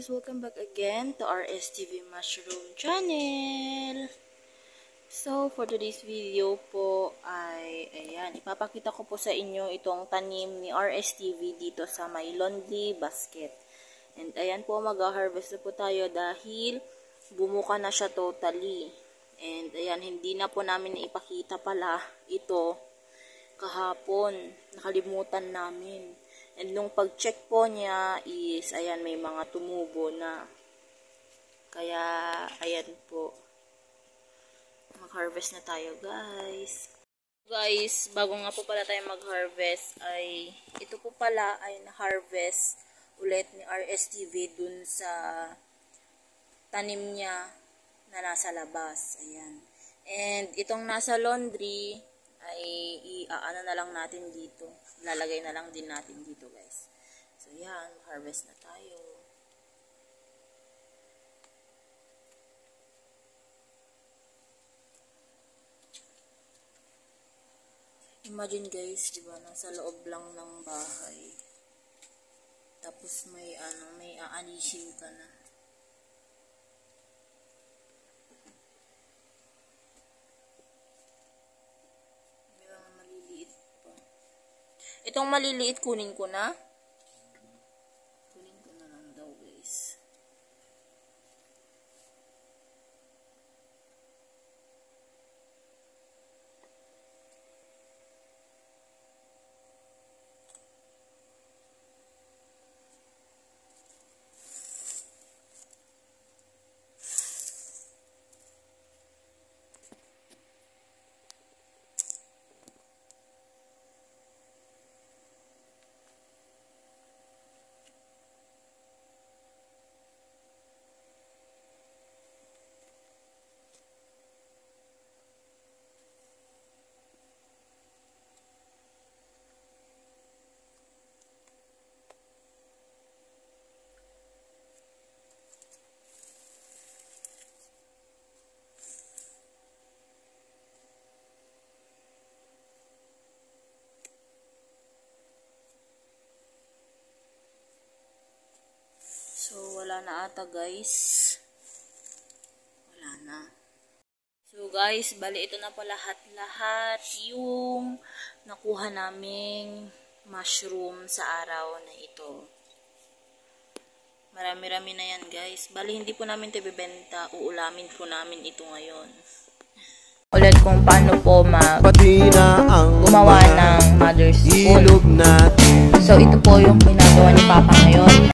guys! Welcome back again to our STV Mushroom channel. So, for today's video po ay, ayan, ipapakita ko po sa inyo itong tanim ni RSTV dito sa may laundry basket. And ayan po, mag-harvest na po tayo dahil bumuka na siya totally. And ayan, hindi na po namin ipakita pala ito kahapon. Nakalimutan namin. And nung pag-check po niya is, ayan, may mga tumubo na. Kaya, ayan po. Mag-harvest na tayo, guys. Guys, bago nga po pala tayo mag-harvest, ay, ito po pala ay na-harvest ulit ni RSTV dun sa tanim niya na nasa labas. Ayan. And, itong nasa laundry, ay iaano na lang natin dito. Lalagay na lang din natin dito, guys. So, yan. Harvest na tayo. Imagine, guys, diba, nasa loob lang ng bahay. Tapos may aanisin ka na. Itong maliliit, kunin ko na. Kunin ko na lang daw, guys. So, wala na ata, guys. Wala na. So, guys, bali ito na po lahat-lahat yung nakuha naming mushroom sa araw na ito. Marami-rami na yan, guys. Bali, hindi po namin ito bibenta. Uulamin po namin ito ngayon. Ulit kung paano po gumawa ng mother's spoon. So, ito po yung ginagawa ni Papa ngayon.